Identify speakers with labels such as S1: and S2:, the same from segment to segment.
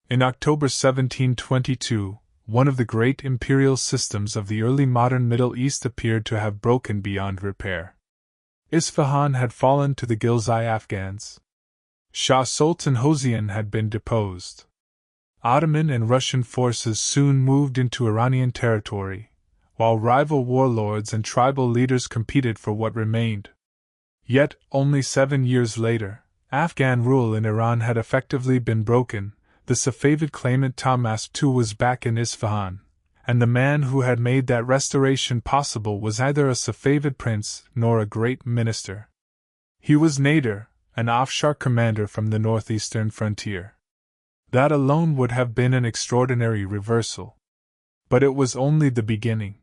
S1: In October 1722, one of the great imperial systems of the early modern Middle East appeared to have broken beyond repair. Isfahan had fallen to the Ghilzai Afghans. Shah Sultan Hosein had been deposed. Ottoman and Russian forces soon moved into Iranian territory, while rival warlords and tribal leaders competed for what remained. Yet, only 7 years later, Afghan rule in Iran had effectively been broken. The Safavid claimant Tahmasp II was back in Isfahan, and the man who had made that restoration possible was neither a Safavid prince nor a great minister. He was Nader, an Afshar commander from the northeastern frontier. That alone would have been an extraordinary reversal. But it was only the beginning.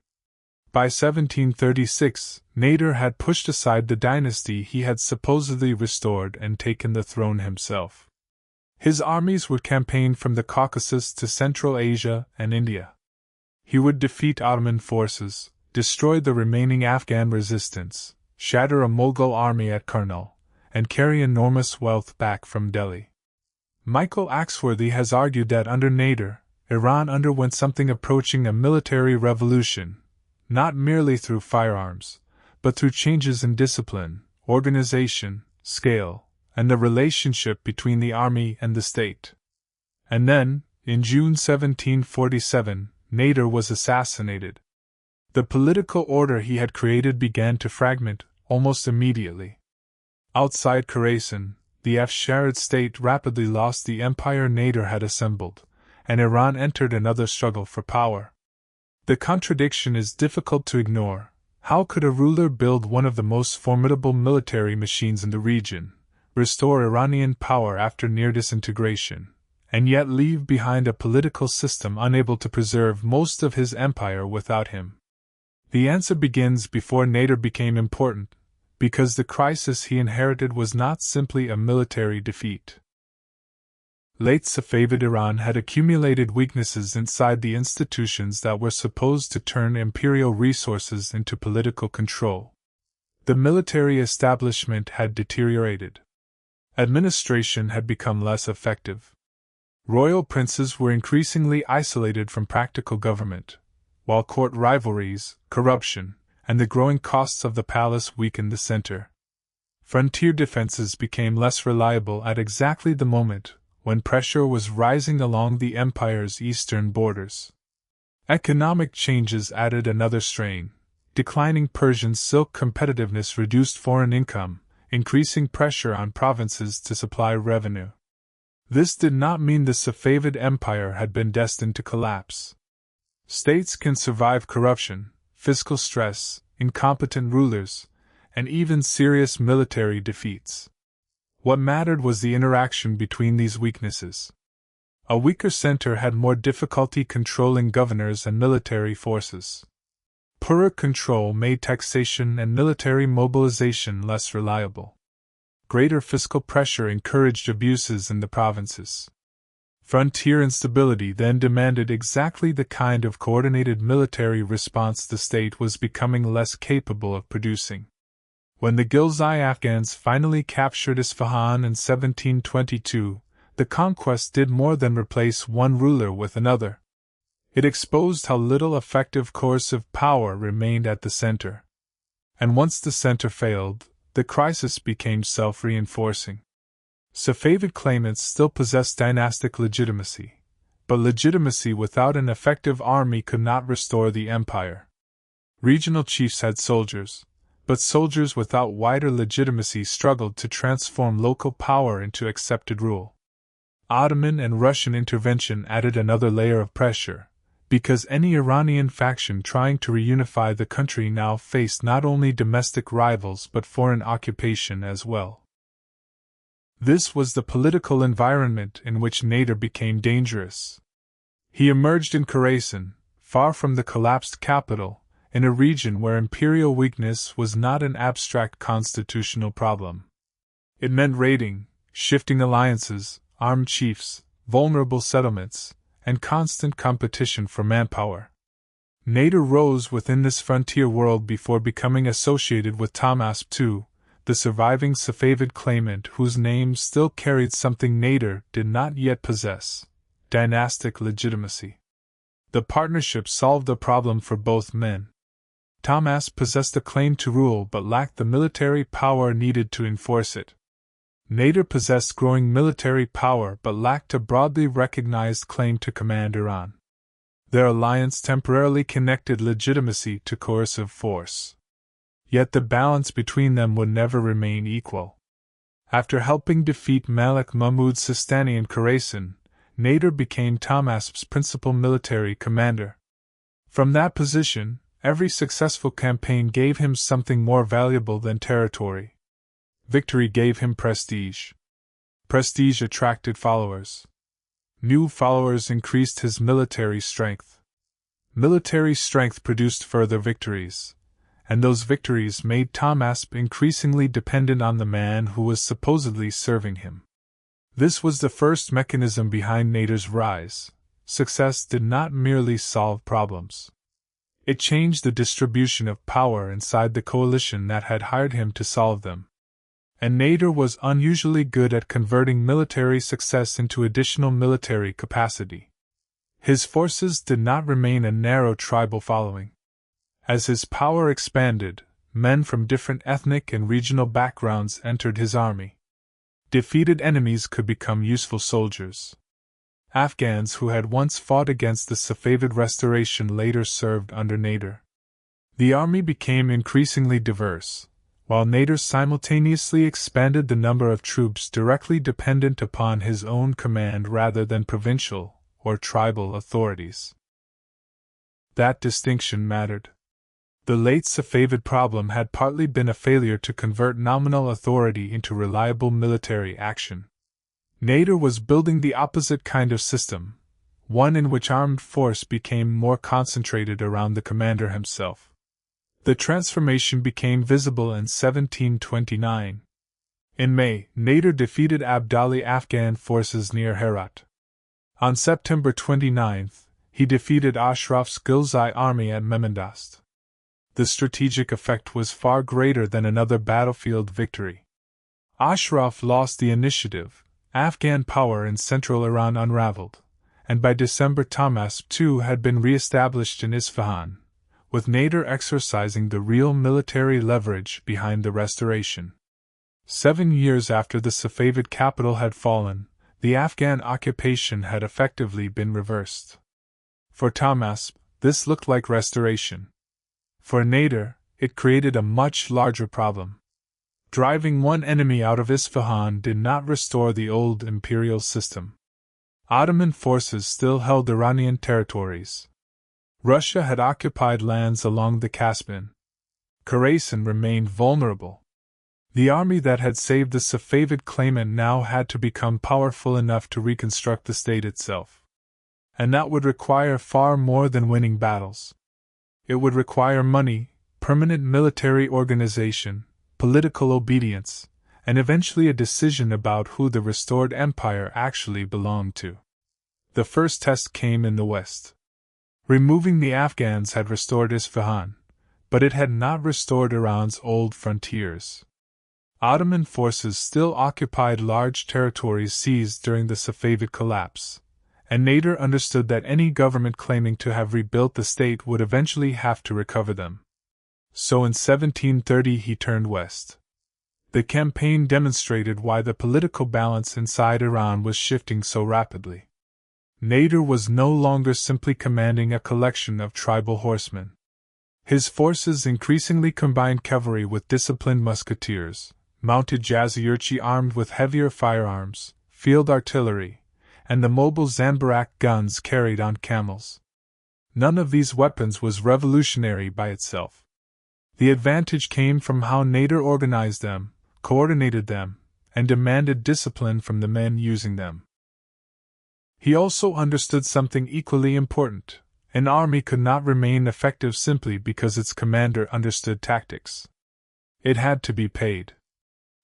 S1: By 1736, Nader had pushed aside the dynasty he had supposedly restored and taken the throne himself. His armies would campaign from the Caucasus to Central Asia and India. He would defeat Ottoman forces, destroy the remaining Afghan resistance, shatter a Mughal army at Karnal, and carry enormous wealth back from Delhi. Michael Axworthy has argued that under Nader, Iran underwent something approaching a military revolution, not merely through firearms, but through changes in discipline, organization, scale, and the relationship between the army and the state. And then, in June 1747, Nader was assassinated. The political order he had created began to fragment, almost immediately. Outside Khorasan, the Afsharid state rapidly lost the empire Nader had assembled, and Iran entered another struggle for power. The contradiction is difficult to ignore. How could a ruler build one of the most formidable military machines in the region, restore Iranian power after near disintegration, and yet leave behind a political system unable to preserve most of his empire without him? The answer begins before Nader became important, because the crisis he inherited was not simply a military defeat. Late Safavid Iran had accumulated weaknesses inside the institutions that were supposed to turn imperial resources into political control. The military establishment had deteriorated. Administration had become less effective. Royal princes were increasingly isolated from practical government, while court rivalries, corruption, and the growing costs of the palace weakened the center. Frontier defenses became less reliable at exactly the moment when pressure was rising along the empire's eastern borders. Economic changes added another strain. Declining Persian silk competitiveness reduced foreign income, increasing pressure on provinces to supply revenue. This did not mean the Safavid Empire had been destined to collapse. States can survive corruption, fiscal stress, incompetent rulers, and even serious military defeats. What mattered was the interaction between these weaknesses. A weaker center had more difficulty controlling governors and military forces. Poorer control made taxation and military mobilization less reliable. Greater fiscal pressure encouraged abuses in the provinces. Frontier instability then demanded exactly the kind of coordinated military response the state was becoming less capable of producing. When the Ghilzai Afghans finally captured Isfahan in 1722, the conquest did more than replace one ruler with another. It exposed how little effective coercive power remained at the center. And once the center failed, the crisis became self-reinforcing. Safavid claimants still possessed dynastic legitimacy, but legitimacy without an effective army could not restore the empire. Regional chiefs had soldiers, but soldiers without wider legitimacy struggled to transform local power into accepted rule. Ottoman and Russian intervention added another layer of pressure, because any Iranian faction trying to reunify the country now faced not only domestic rivals but foreign occupation as well. This was the political environment in which Nader became dangerous. He emerged in Khorasan, far from the collapsed capital, in a region where imperial weakness was not an abstract constitutional problem. It meant raiding, shifting alliances, armed chiefs, vulnerable settlements, and constant competition for manpower. Nader rose within this frontier world before becoming associated with Tahmasp II, the surviving Safavid claimant whose name still carried something Nader did not yet possess: dynastic legitimacy. The partnership solved the problem for both men. Tahmasp possessed a claim to rule but lacked the military power needed to enforce it. Nader possessed growing military power but lacked a broadly recognized claim to command Iran. Their alliance temporarily connected legitimacy to coercive force. Yet the balance between them would never remain equal. After helping defeat Malik Mahmud Sistani in Khorasan, Nader became Tahmasp's principal military commander. From that position, every successful campaign gave him something more valuable than territory. Victory gave him prestige. Prestige attracted followers. New followers increased his military strength. Military strength produced further victories, and those victories made Tahmasp increasingly dependent on the man who was supposedly serving him. This was the first mechanism behind Nader's rise. Success did not merely solve problems. It changed the distribution of power inside the coalition that had hired him to solve them. And Nader was unusually good at converting military success into additional military capacity. His forces did not remain a narrow tribal following. As his power expanded, men from different ethnic and regional backgrounds entered his army. Defeated enemies could become useful soldiers. Afghans who had once fought against the Safavid restoration later served under Nader. The army became increasingly diverse, while Nader simultaneously expanded the number of troops directly dependent upon his own command rather than provincial or tribal authorities. That distinction mattered. The late Safavid problem had partly been a failure to convert nominal authority into reliable military action. Nader was building the opposite kind of system, one in which armed force became more concentrated around the commander himself. The transformation became visible in 1729. In May, Nader defeated Abdali Afghan forces near Herat. On September 29, he defeated Ashraf's Ghilzai army at Memendast. The strategic effect was far greater than another battlefield victory. Ashraf lost the initiative, Afghan power in central Iran unraveled, and by December Tahmasp too had been re-established in Isfahan, with Nader exercising the real military leverage behind the restoration. 7 years after the Safavid capital had fallen, the Afghan occupation had effectively been reversed. For Tahmasp, this looked like restoration. For Nader, it created a much larger problem. Driving one enemy out of Isfahan did not restore the old imperial system. Ottoman forces still held Iranian territories. Russia had occupied lands along the Caspian. Khorasan remained vulnerable. The army that had saved the Safavid claimant now had to become powerful enough to reconstruct the state itself. And that would require far more than winning battles. It would require money, permanent military organization, political obedience, and eventually a decision about who the restored empire actually belonged to. The first test came in the west. Removing the Afghans had restored Isfahan, but it had not restored Iran's old frontiers. Ottoman forces still occupied large territories seized during the Safavid collapse, and Nader understood that any government claiming to have rebuilt the state would eventually have to recover them. So in 1730 he turned west. The campaign demonstrated why the political balance inside Iran was shifting so rapidly. Nader was no longer simply commanding a collection of tribal horsemen. His forces increasingly combined cavalry with disciplined musketeers, mounted jazyirchi armed with heavier firearms, field artillery, and the mobile Zanbarak guns carried on camels. None of these weapons was revolutionary by itself. The advantage came from how Nader organized them, coordinated them, and demanded discipline from the men using them. He also understood something equally important: an army could not remain effective simply because its commander understood tactics. It had to be paid.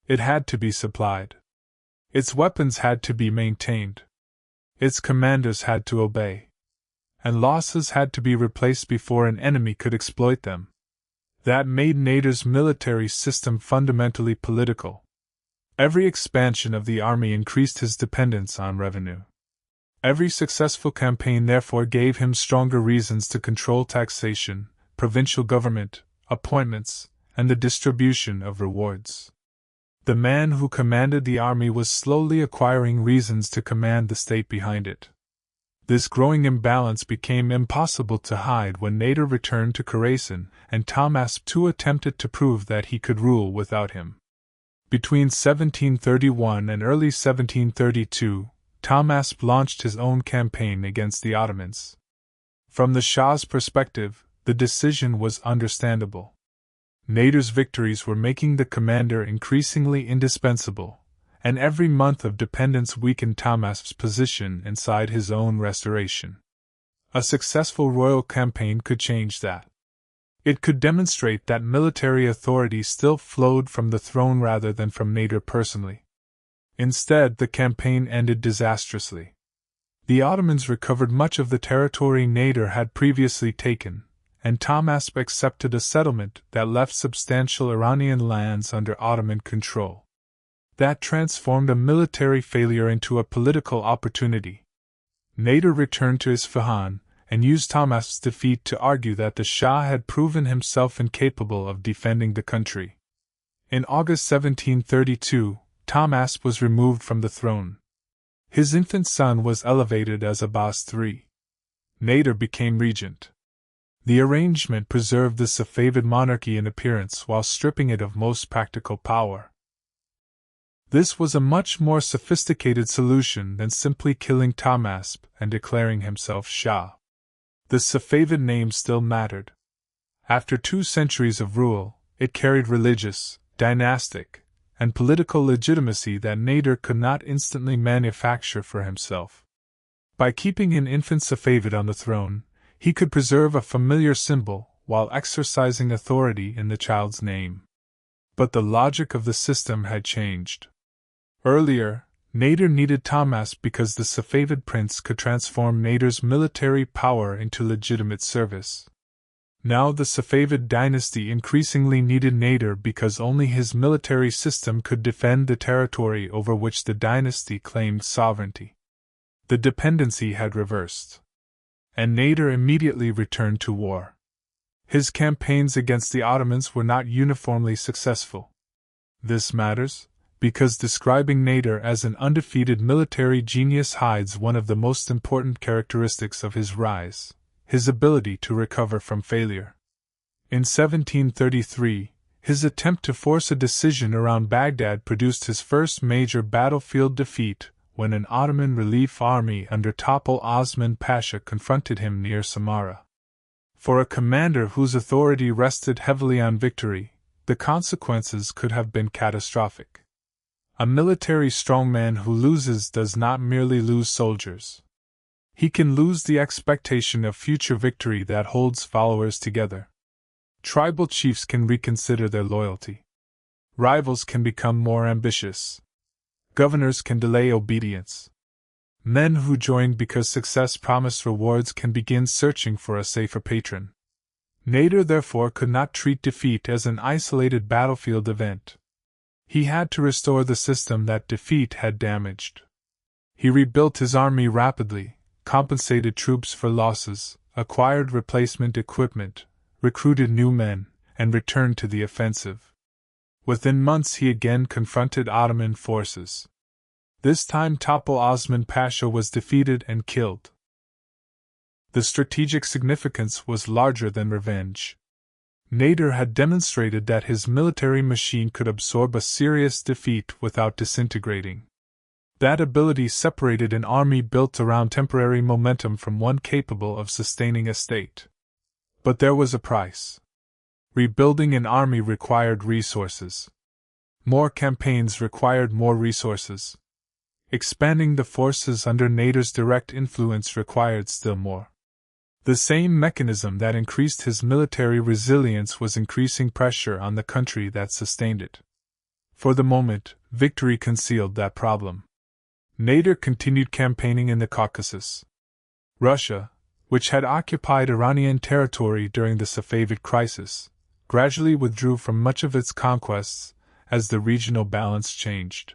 S1: It had to be supplied. Its weapons had to be maintained. Its commanders had to obey. And losses had to be replaced before an enemy could exploit them. That made Nader's military system fundamentally political. Every expansion of the army increased his dependence on revenue. Every successful campaign therefore gave him stronger reasons to control taxation, provincial government, appointments, and the distribution of rewards. The man who commanded the army was slowly acquiring reasons to command the state behind it. This growing imbalance became impossible to hide when Nader returned to Khorasan, and Tahmasp II attempted to prove that he could rule without him. Between 1731 and early 1732, Tahmasp launched his own campaign against the Ottomans. From the Shah's perspective, the decision was understandable. Nader's victories were making the commander increasingly indispensable, and every month of dependence weakened Tahmasp's position inside his own restoration. A successful royal campaign could change that. It could demonstrate that military authority still flowed from the throne rather than from Nader personally. Instead, the campaign ended disastrously. The Ottomans recovered much of the territory Nader had previously taken, and Tahmasp accepted a settlement that left substantial Iranian lands under Ottoman control. That transformed a military failure into a political opportunity. Nader returned to Isfahan and used Tahmasp's defeat to argue that the Shah had proven himself incapable of defending the country. In August 1732, Tahmasp was removed from the throne. His infant son was elevated as Abbas III. Nader became regent. The arrangement preserved the Safavid monarchy in appearance while stripping it of most practical power. This was a much more sophisticated solution than simply killing Tahmasp and declaring himself Shah. The Safavid name still mattered. After 2 centuries of rule, it carried religious, dynastic, and political legitimacy that Nader could not instantly manufacture for himself. By keeping an infant Safavid on the throne, he could preserve a familiar symbol while exercising authority in the child's name. But the logic of the system had changed. Earlier, Nader needed Tahmasp because the Safavid prince could transform Nader's military power into legitimate service. Now the Safavid dynasty increasingly needed Nader because only his military system could defend the territory over which the dynasty claimed sovereignty. The dependency had reversed. And Nader immediately returned to war. His campaigns against the Ottomans were not uniformly successful. This matters, because describing Nader as an undefeated military genius hides one of the most important characteristics of his rise: his ability to recover from failure. In 1733, his attempt to force a decision around Baghdad produced his first major battlefield defeat when an Ottoman relief army under Topol Osman Pasha confronted him near Samarra. For a commander whose authority rested heavily on victory, the consequences could have been catastrophic. A military strongman who loses does not merely lose soldiers. He can lose the expectation of future victory that holds followers together. Tribal chiefs can reconsider their loyalty. Rivals can become more ambitious. Governors can delay obedience. Men who joined because success promised rewards can begin searching for a safer patron. Nader therefore could not treat defeat as an isolated battlefield event. He had to restore the system that defeat had damaged. He rebuilt his army rapidly, compensated troops for losses, acquired replacement equipment, recruited new men, and returned to the offensive. Within months he again confronted Ottoman forces. This time Topol Osman Pasha was defeated and killed. The strategic significance was larger than revenge. Nader had demonstrated that his military machine could absorb a serious defeat without disintegrating. That ability separated an army built around temporary momentum from one capable of sustaining a state. But there was a price. Rebuilding an army required resources. More campaigns required more resources. Expanding the forces under Nader's direct influence required still more. The same mechanism that increased his military resilience was increasing pressure on the country that sustained it. For the moment, victory concealed that problem. Nader continued campaigning in the Caucasus. Russia, which had occupied Iranian territory during the Safavid crisis, gradually withdrew from much of its conquests as the regional balance changed.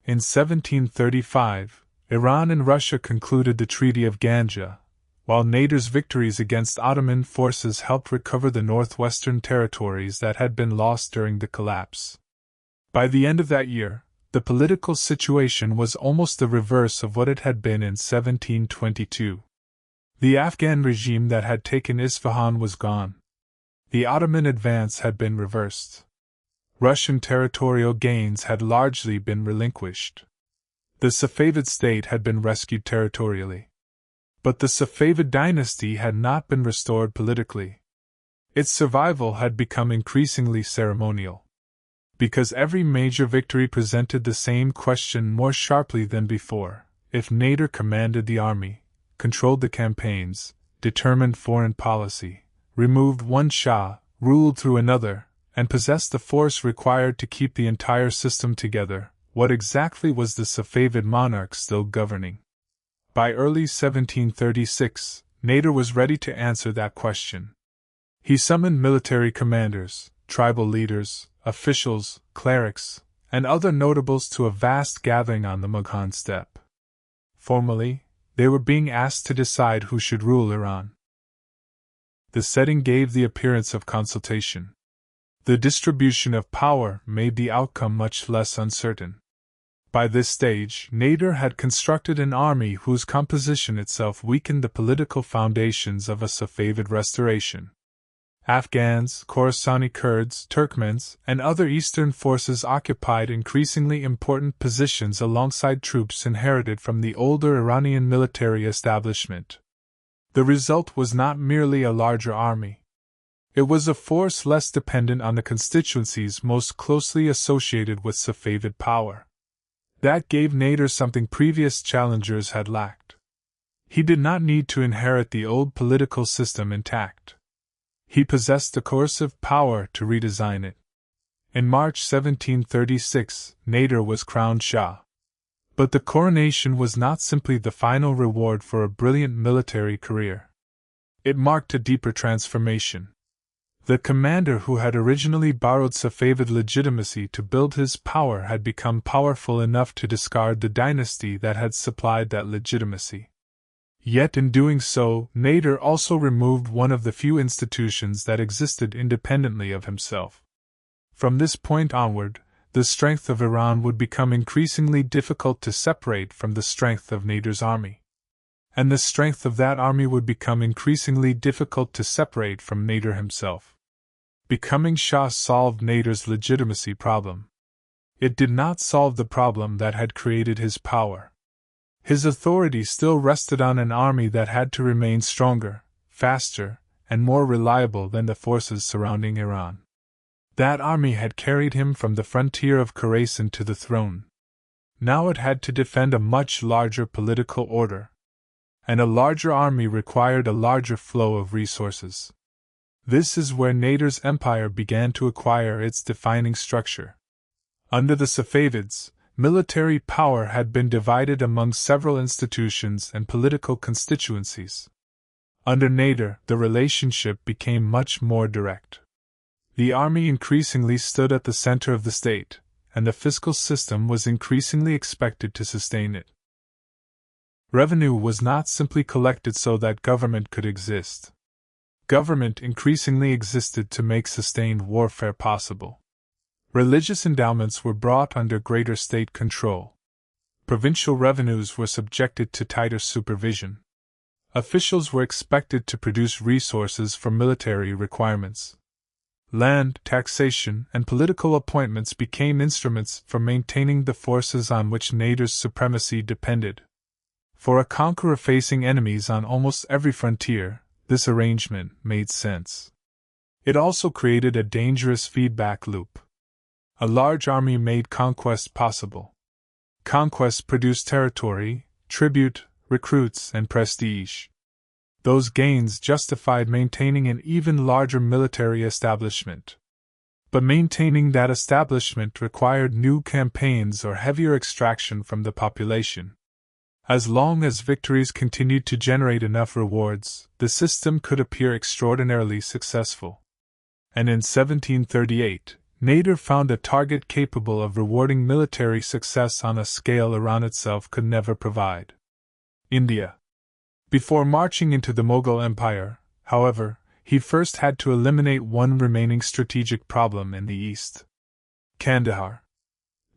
S1: In 1735, Iran and Russia concluded the Treaty of Ganja, while Nader's victories against Ottoman forces helped recover the northwestern territories that had been lost during the collapse. By the end of that year, the political situation was almost the reverse of what it had been in 1722. The Afghan regime that had taken Isfahan was gone. The Ottoman advance had been reversed. Russian territorial gains had largely been relinquished. The Safavid state had been rescued territorially. But the Safavid dynasty had not been restored politically. Its survival had become increasingly ceremonial. Because every major victory presented the same question more sharply than before: if Nader commanded the army, controlled the campaigns, determined foreign policy, removed one Shah, ruled through another, and possessed the force required to keep the entire system together, what exactly was the Safavid monarch still governing? By early 1736, Nader was ready to answer that question. He summoned military commanders, tribal leaders, officials, clerics, and other notables to a vast gathering on the Mughal steppe. Formally, they were being asked to decide who should rule Iran. The setting gave the appearance of consultation. The distribution of power made the outcome much less uncertain. By this stage, Nader had constructed an army whose composition itself weakened the political foundations of a Safavid restoration. Afghans, Khorasani Kurds, Turkmens, and other eastern forces occupied increasingly important positions alongside troops inherited from the older Iranian military establishment. The result was not merely a larger army. It was a force less dependent on the constituencies most closely associated with Safavid power. That gave Nader something previous challengers had lacked. He did not need to inherit the old political system intact. He possessed the coercive power to redesign it. In March 1736, Nader was crowned Shah. But the coronation was not simply the final reward for a brilliant military career. It marked a deeper transformation. The commander who had originally borrowed Safavid legitimacy to build his power had become powerful enough to discard the dynasty that had supplied that legitimacy. Yet in doing so, Nader also removed one of the few institutions that existed independently of himself. From this point onward, the strength of Iran would become increasingly difficult to separate from the strength of Nader's army. And the strength of that army would become increasingly difficult to separate from Nader himself. Becoming Shah solved Nader's legitimacy problem. It did not solve the problem that had created his power. His authority still rested on an army that had to remain stronger, faster, and more reliable than the forces surrounding Iran. That army had carried him from the frontier of Khorasan to the throne. Now it had to defend a much larger political order. And a larger army required a larger flow of resources. This is where Nader's empire began to acquire its defining structure. Under the Safavids, military power had been divided among several institutions and political constituencies. Under Nader, the relationship became much more direct. The army increasingly stood at the center of the state, and the fiscal system was increasingly expected to sustain it. Revenue was not simply collected so that government could exist. Government increasingly existed to make sustained warfare possible. Religious endowments were brought under greater state control. Provincial revenues were subjected to tighter supervision. Officials were expected to produce resources for military requirements. Land, taxation, and political appointments became instruments for maintaining the forces on which Nader's supremacy depended. For a conqueror facing enemies on almost every frontier, this arrangement made sense. It also created a dangerous feedback loop. A large army made conquest possible. Conquest produced territory, tribute, recruits, and prestige. Those gains justified maintaining an even larger military establishment. But maintaining that establishment required new campaigns or heavier extraction from the population. As long as victories continued to generate enough rewards, the system could appear extraordinarily successful. And in 1738, Nader found a target capable of rewarding military success on a scale Iran itself could never provide: India. Before marching into the Mughal Empire, however, he first had to eliminate one remaining strategic problem in the east: Kandahar.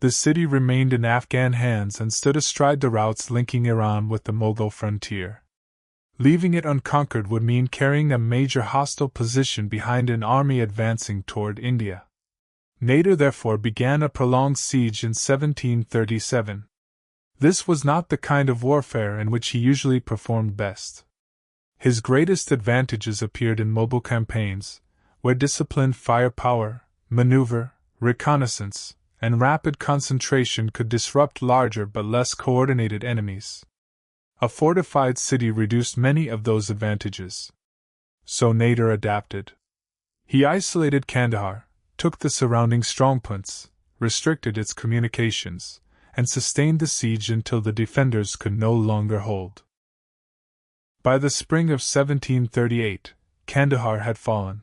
S1: The city remained in Afghan hands and stood astride the routes linking Iran with the Mughal frontier. Leaving it unconquered would mean carrying a major hostile position behind an army advancing toward India. Nader therefore began a prolonged siege in 1737. This was not the kind of warfare in which he usually performed best. His greatest advantages appeared in mobile campaigns, where disciplined firepower, maneuver, reconnaissance, and rapid concentration could disrupt larger but less coordinated enemies. A fortified city reduced many of those advantages. So Nader adapted. He isolated Kandahar, took the surrounding strongpoints, restricted its communications, and sustained the siege until the defenders could no longer hold. By the spring of 1738, Kandahar had fallen.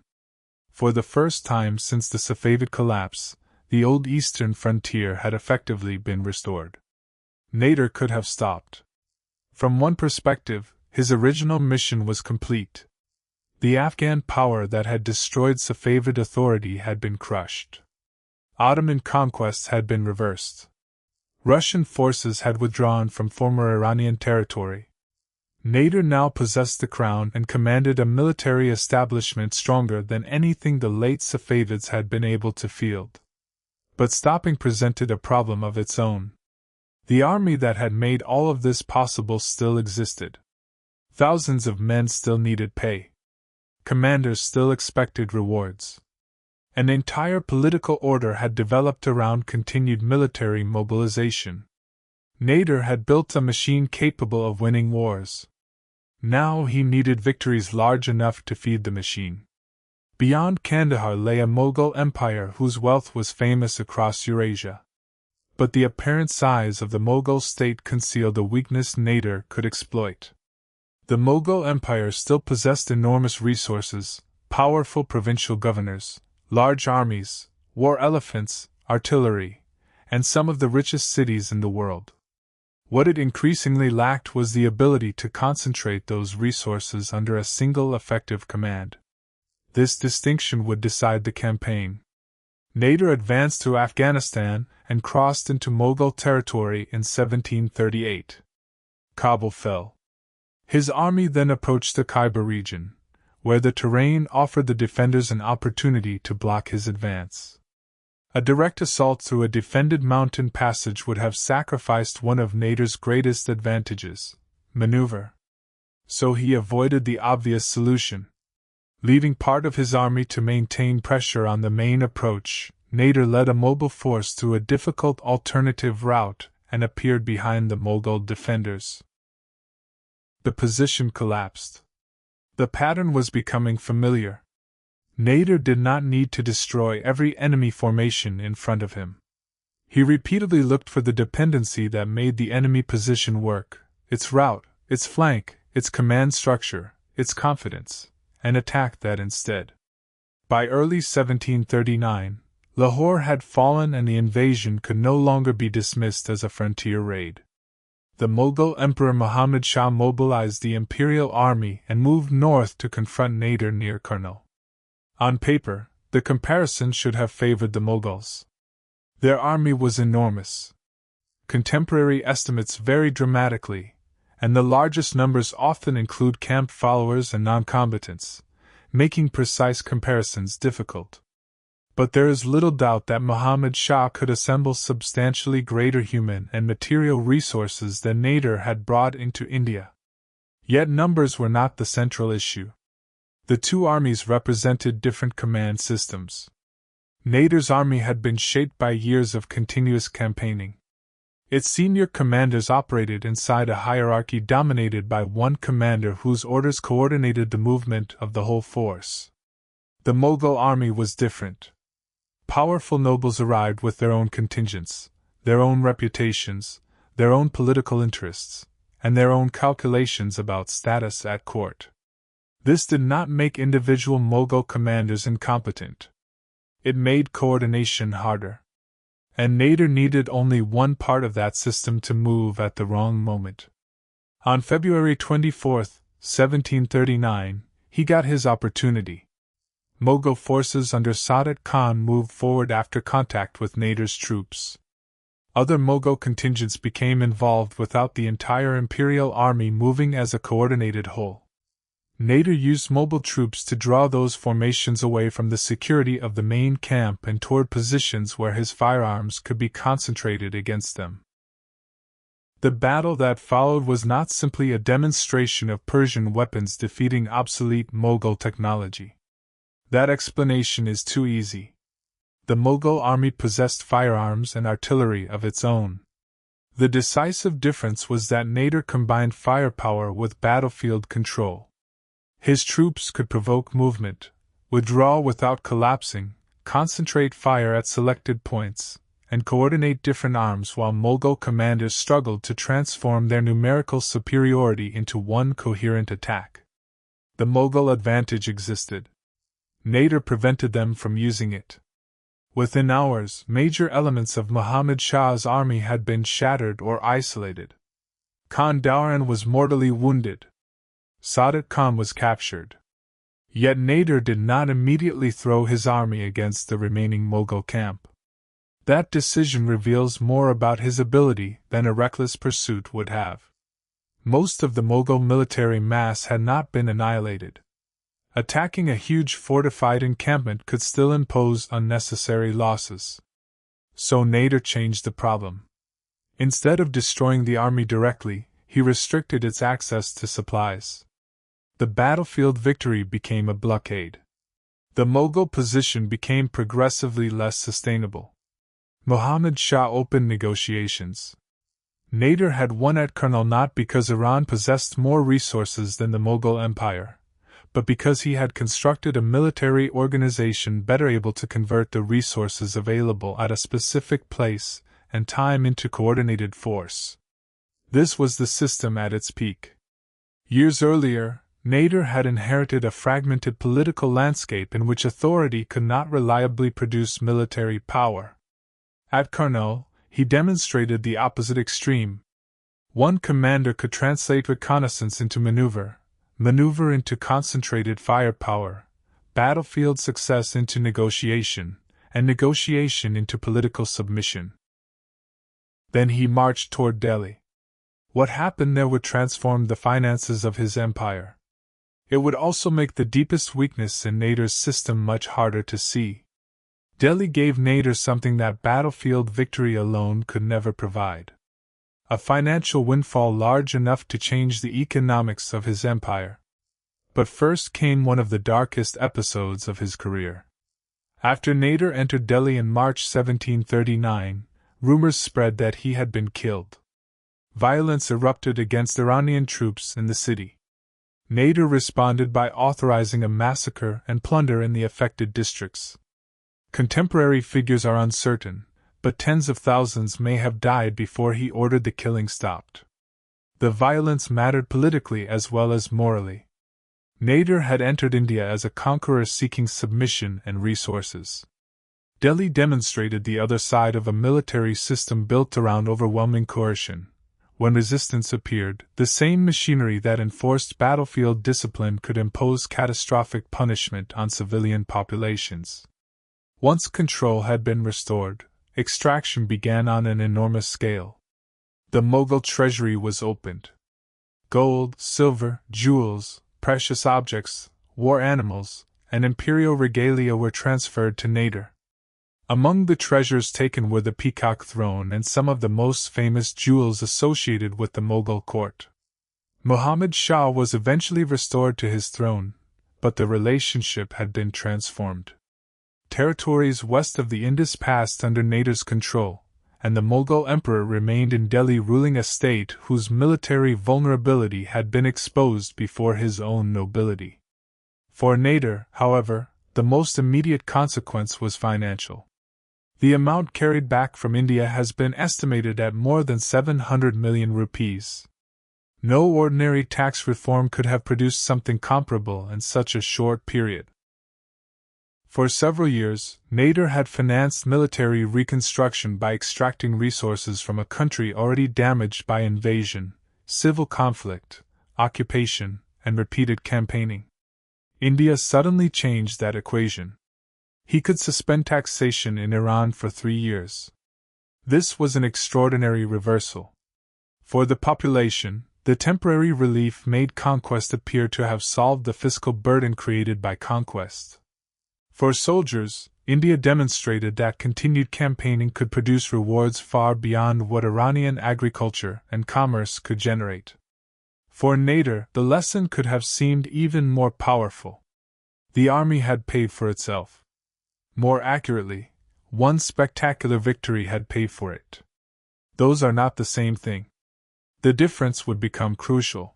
S1: For the first time since the Safavid collapse, the old eastern frontier had effectively been restored. Nader could have stopped. From one perspective, his original mission was complete. The Afghan power that had destroyed Safavid authority had been crushed. Ottoman conquests had been reversed. Russian forces had withdrawn from former Iranian territory. Nader now possessed the crown and commanded a military establishment stronger than anything the late Safavids had been able to field. But stopping presented a problem of its own. The army that had made all of this possible still existed. Thousands of men still needed pay. Commanders still expected rewards. An entire political order had developed around continued military mobilization. Nader had built a machine capable of winning wars. Now he needed victories large enough to feed the machine. Beyond Kandahar lay a Mughal empire whose wealth was famous across Eurasia. But the apparent size of the Mughal state concealed a weakness Nader could exploit. The Mughal Empire still possessed enormous resources, powerful provincial governors, large armies, war elephants, artillery, and some of the richest cities in the world. What it increasingly lacked was the ability to concentrate those resources under a single effective command. This distinction would decide the campaign. Nader advanced through Afghanistan and crossed into Mughal territory in 1738. Kabul fell. His army then approached the Khyber region, where the terrain offered the defenders an opportunity to block his advance. A direct assault through a defended mountain passage would have sacrificed one of Nader's greatest advantages: maneuver. So he avoided the obvious solution. Leaving part of his army to maintain pressure on the main approach, Nader led a mobile force through a difficult alternative route and appeared behind the Mughal defenders. The position collapsed. The pattern was becoming familiar. Nader did not need to destroy every enemy formation in front of him. He repeatedly looked for the dependency that made the enemy position work: its route, its flank, its command structure, its confidence, and attacked that instead. By early 1739, Lahore had fallen and the invasion could no longer be dismissed as a frontier raid. The Mughal Emperor Muhammad Shah mobilized the imperial army and moved north to confront Nader near Karnal. On paper, the comparison should have favored the Mughals. Their army was enormous. Contemporary estimates vary dramatically, and the largest numbers often include camp followers and non-combatants, making precise comparisons difficult. But there is little doubt that Muhammad Shah could assemble substantially greater human and material resources than Nader had brought into India. Yet numbers were not the central issue. The two armies represented different command systems. Nader's army had been shaped by years of continuous campaigning. Its senior commanders operated inside a hierarchy dominated by one commander whose orders coordinated the movement of the whole force. The Mughal army was different. Powerful nobles arrived with their own contingents, their own reputations, their own political interests, and their own calculations about status at court. This did not make individual Mughal commanders incompetent. It made coordination harder. And Nader needed only one part of that system to move at the wrong moment. On February 24, 1739, he got his opportunity. Mughal forces under Sadat Khan moved forward after contact with Nader's troops. Other Mughal contingents became involved without the entire imperial army moving as a coordinated whole. Nader used mobile troops to draw those formations away from the security of the main camp and toward positions where his firearms could be concentrated against them. The battle that followed was not simply a demonstration of Persian weapons defeating obsolete Mughal technology. That explanation is too easy. The Mughal army possessed firearms and artillery of its own. The decisive difference was that Nader combined firepower with battlefield control. His troops could provoke movement, withdraw without collapsing, concentrate fire at selected points, and coordinate different arms while Mughal commanders struggled to transform their numerical superiority into one coherent attack. The Mughal advantage existed. Nader prevented them from using it. Within hours, major elements of Muhammad Shah's army had been shattered or isolated. Kandahar was mortally wounded. Sadat Khan was captured. Yet Nader did not immediately throw his army against the remaining Mughal camp. That decision reveals more about his ability than a reckless pursuit would have. Most of the Mughal military mass had not been annihilated. Attacking a huge fortified encampment could still impose unnecessary losses. So Nader changed the problem. Instead of destroying the army directly, he restricted its access to supplies. The battlefield victory became a blockade. The Mughal position became progressively less sustainable. Muhammad Shah opened negotiations. Nader had won at Karnal not because Iran possessed more resources than the Mughal Empire, but because he had constructed a military organization better able to convert the resources available at a specific place and time into coordinated force. This was the system at its peak. Years earlier, Nader had inherited a fragmented political landscape in which authority could not reliably produce military power. At Karnal, he demonstrated the opposite extreme. One commander could translate reconnaissance into maneuver into concentrated firepower, battlefield success into negotiation, and negotiation into political submission. Then he marched toward Delhi. What happened there would transform the finances of his empire. It would also make the deepest weakness in Nader's system much harder to see. Delhi gave Nader something that battlefield victory alone could never provide. A financial windfall large enough to change the economics of his empire. But first came one of the darkest episodes of his career. After Nader entered Delhi in March 1739, rumors spread that he had been killed. Violence erupted against Iranian troops in the city. Nader responded by authorizing a massacre and plunder in the affected districts. Contemporary figures are uncertain, but tens of thousands may have died before he ordered the killing stopped. The violence mattered politically as well as morally. Nader had entered India as a conqueror seeking submission and resources. Delhi demonstrated the other side of a military system built around overwhelming coercion. When resistance appeared, the same machinery that enforced battlefield discipline could impose catastrophic punishment on civilian populations. Once control had been restored, extraction began on an enormous scale. The Mughal treasury was opened. Gold, silver, jewels, precious objects, war animals, and imperial regalia were transferred to Nader. Among the treasures taken were the peacock throne and some of the most famous jewels associated with the Mughal court. Muhammad Shah was eventually restored to his throne, but the relationship had been transformed. Territories west of the Indus passed under Nader's control, and the Mughal emperor remained in Delhi ruling a state whose military vulnerability had been exposed before his own nobility. For Nader, however, the most immediate consequence was financial. The amount carried back from India has been estimated at more than 700 million rupees. No ordinary tax reform could have produced something comparable in such a short period. For several years, Nader had financed military reconstruction by extracting resources from a country already damaged by invasion, civil conflict, occupation, and repeated campaigning. India suddenly changed that equation. He could suspend taxation in Iran for 3 years. This was an extraordinary reversal. For the population, the temporary relief made conquest appear to have solved the fiscal burden created by conquest. For soldiers, India demonstrated that continued campaigning could produce rewards far beyond what Iranian agriculture and commerce could generate. For Nader, the lesson could have seemed even more powerful. The army had paid for itself. More accurately, one spectacular victory had paid for it. Those are not the same thing. The difference would become crucial.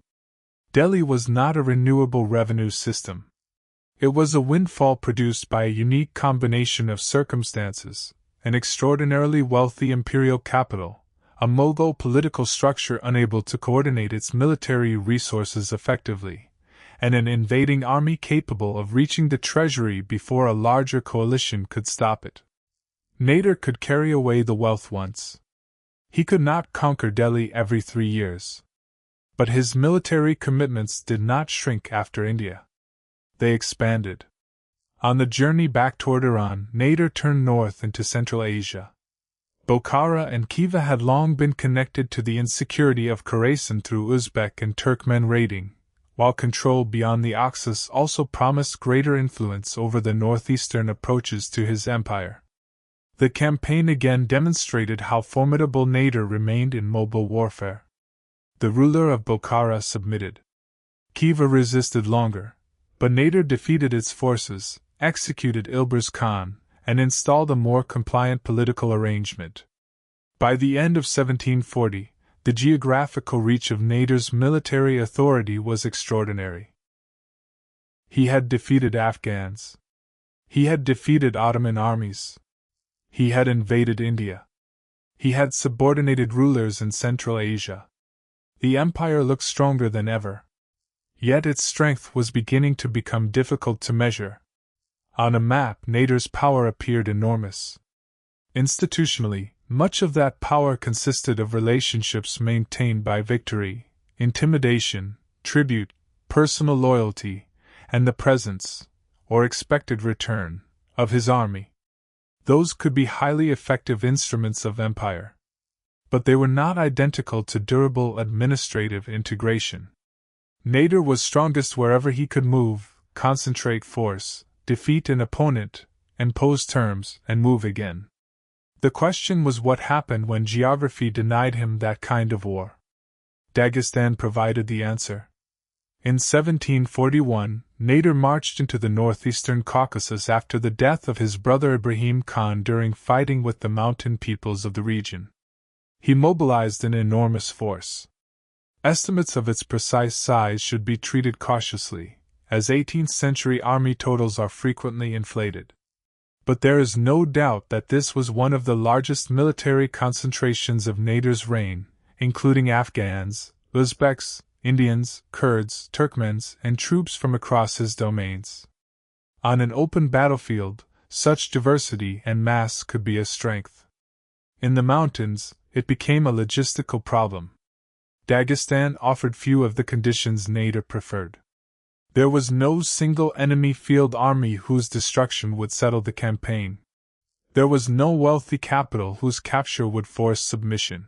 S1: Delhi was not a renewable revenue system. It was a windfall produced by a unique combination of circumstances: an extraordinarily wealthy imperial capital, a Mughal political structure unable to coordinate its military resources effectively, and an invading army capable of reaching the treasury before a larger coalition could stop it. Nader could carry away the wealth once. He could not conquer Delhi every 3 years. But his military commitments did not shrink after India. They expanded. On the journey back toward Iran, Nader turned north into Central Asia. Bokhara and Khiva had long been connected to the insecurity of Khorasan through Uzbek and Turkmen raiding, while control beyond the Oxus also promised greater influence over the northeastern approaches to his empire. The campaign again demonstrated how formidable Nader remained in mobile warfare. The ruler of Bokhara submitted. Khiva resisted longer, but Nader defeated its forces, executed Ilbars Khan, and installed a more compliant political arrangement. By the end of 1740, the geographical reach of Nader's military authority was extraordinary. He had defeated Afghans. He had defeated Ottoman armies. He had invaded India. He had subordinated rulers in Central Asia. The empire looked stronger than ever. Yet its strength was beginning to become difficult to measure. On a map, Nader's power appeared enormous. Institutionally, much of that power consisted of relationships maintained by victory, intimidation, tribute, personal loyalty, and the presence, or expected return, of his army. Those could be highly effective instruments of empire. But they were not identical to durable administrative integration. Nader was strongest wherever he could move, concentrate force, defeat an opponent, impose terms, and move again. The question was what happened when geography denied him that kind of war. Dagestan provided the answer. In 1741, Nader marched into the northeastern Caucasus after the death of his brother Ibrahim Khan during fighting with the mountain peoples of the region. He mobilized an enormous force. Estimates of its precise size should be treated cautiously, as 18th-century army totals are frequently inflated. But there is no doubt that this was one of the largest military concentrations of Nader's reign, including Afghans, Uzbeks, Indians, Kurds, Turkmens, and troops from across his domains. On an open battlefield, such diversity and mass could be a strength. In the mountains, it became a logistical problem. Dagestan offered few of the conditions Nader preferred. There was no single enemy field army whose destruction would settle the campaign. There was no wealthy capital whose capture would force submission.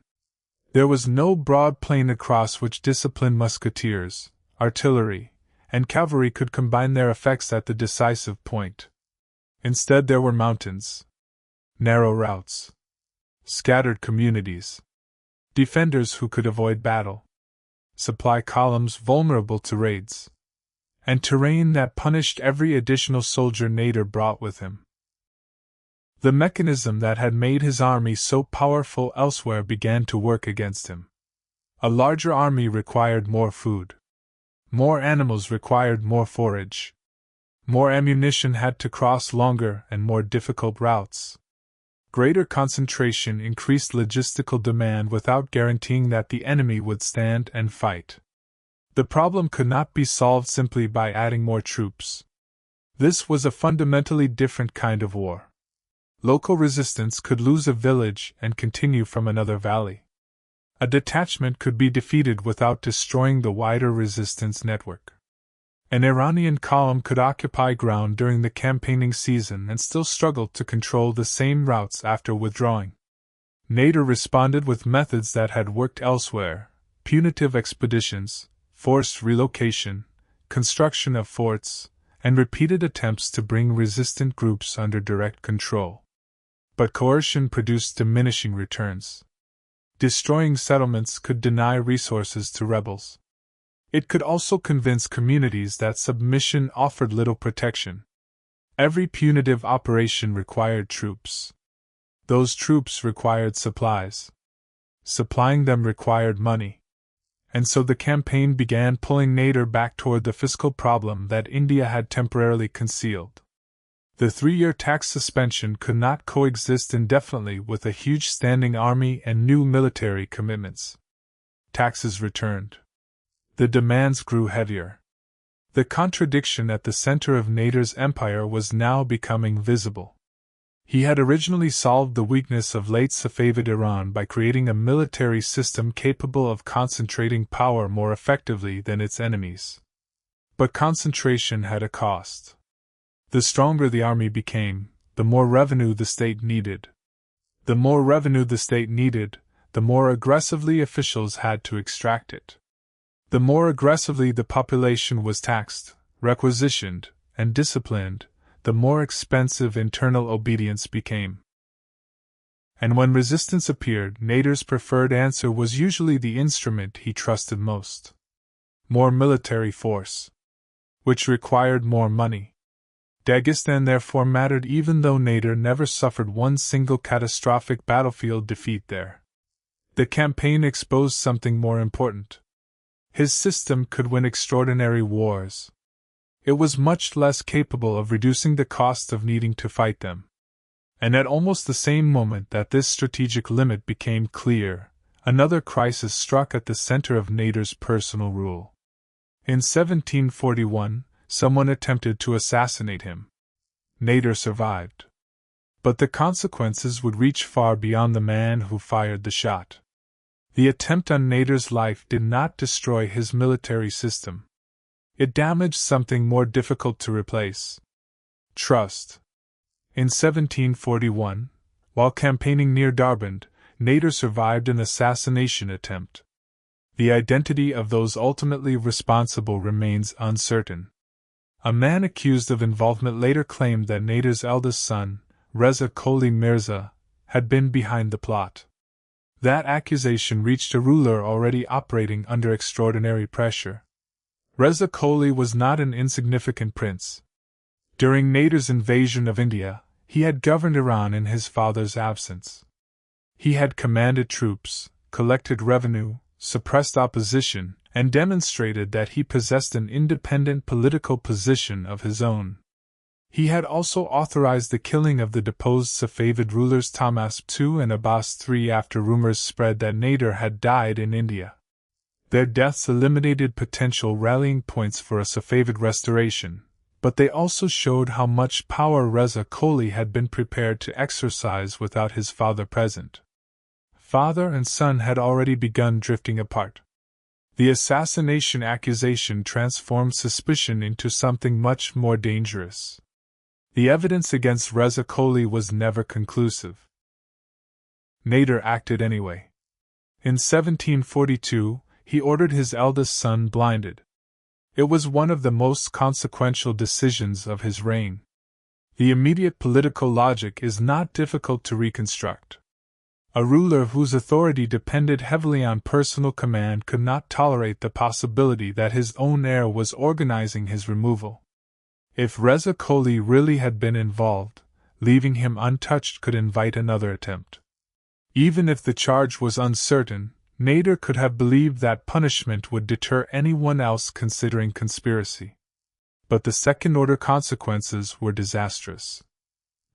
S1: There was no broad plain across which disciplined musketeers, artillery, and cavalry could combine their effects at the decisive point. Instead, there were mountains, narrow routes, scattered communities, defenders who could avoid battle, supply columns vulnerable to raids, and terrain that punished every additional soldier Nader brought with him. The mechanism that had made his army so powerful elsewhere began to work against him. A larger army required more food. More animals required more forage. More ammunition had to cross longer and more difficult routes. Greater concentration increased logistical demand without guaranteeing that the enemy would stand and fight. The problem could not be solved simply by adding more troops. This was a fundamentally different kind of war. Local resistance could lose a village and continue from another valley. A detachment could be defeated without destroying the wider resistance network. An Iranian column could occupy ground during the campaigning season and still struggle to control the same routes after withdrawing. Nader responded with methods that had worked elsewhere: punitive expeditions, forced relocation, construction of forts, and repeated attempts to bring resistant groups under direct control. But coercion produced diminishing returns. Destroying settlements could deny resources to rebels. It could also convince communities that submission offered little protection. Every punitive operation required troops. Those troops required supplies. Supplying them required money. And so the campaign began pulling Nader back toward the fiscal problem that India had temporarily concealed. The 3-year tax suspension could not coexist indefinitely with a huge standing army and new military commitments. Taxes returned. The demands grew heavier. The contradiction at the center of Nader's empire was now becoming visible. He had originally solved the weakness of late Safavid Iran by creating a military system capable of concentrating power more effectively than its enemies. But concentration had a cost. The stronger the army became, the more revenue the state needed. The more revenue the state needed, the more aggressively officials had to extract it. The more aggressively the population was taxed, requisitioned, and disciplined, the more expensive internal obedience became. And when resistance appeared, Nader's preferred answer was usually the instrument he trusted most: more military force, which required more money. Dagestan therefore mattered, even though Nader never suffered one single catastrophic battlefield defeat there. The campaign exposed something more important. His system could win extraordinary wars. It was much less capable of reducing the cost of needing to fight them. And at almost the same moment that this strategic limit became clear, another crisis struck at the center of Nader's personal rule. In 1741, someone attempted to assassinate him. Nader survived. But the consequences would reach far beyond the man who fired the shot. The attempt on Nader's life did not destroy his military system. It damaged something more difficult to replace: trust. In 1741, while campaigning near Darband, Nader survived an assassination attempt. The identity of those ultimately responsible remains uncertain. A man accused of involvement later claimed that Nader's eldest son, Reza Koli Mirza, had been behind the plot. That accusation reached a ruler already operating under extraordinary pressure. Reza Koli was not an insignificant prince. During Nader's invasion of India, he had governed Iran in his father's absence. He had commanded troops, collected revenue, suppressed opposition, and demonstrated that he possessed an independent political position of his own. He had also authorized the killing of the deposed Safavid rulers Tahmasp II and Abbas III after rumors spread that Nader had died in India. Their deaths eliminated potential rallying points for a Safavid restoration, but they also showed how much power Reza Koli had been prepared to exercise without his father present. Father and son had already begun drifting apart. The assassination accusation transformed suspicion into something much more dangerous. The evidence against Reza Koli was never conclusive. Nader acted anyway. In 1742, he ordered his eldest son blinded. It was one of the most consequential decisions of his reign. The immediate political logic is not difficult to reconstruct. A ruler whose authority depended heavily on personal command could not tolerate the possibility that his own heir was organizing his removal. If Reza Koli really had been involved, leaving him untouched could invite another attempt. Even if the charge was uncertain, Nader could have believed that punishment would deter anyone else considering conspiracy. But the second-order consequences were disastrous.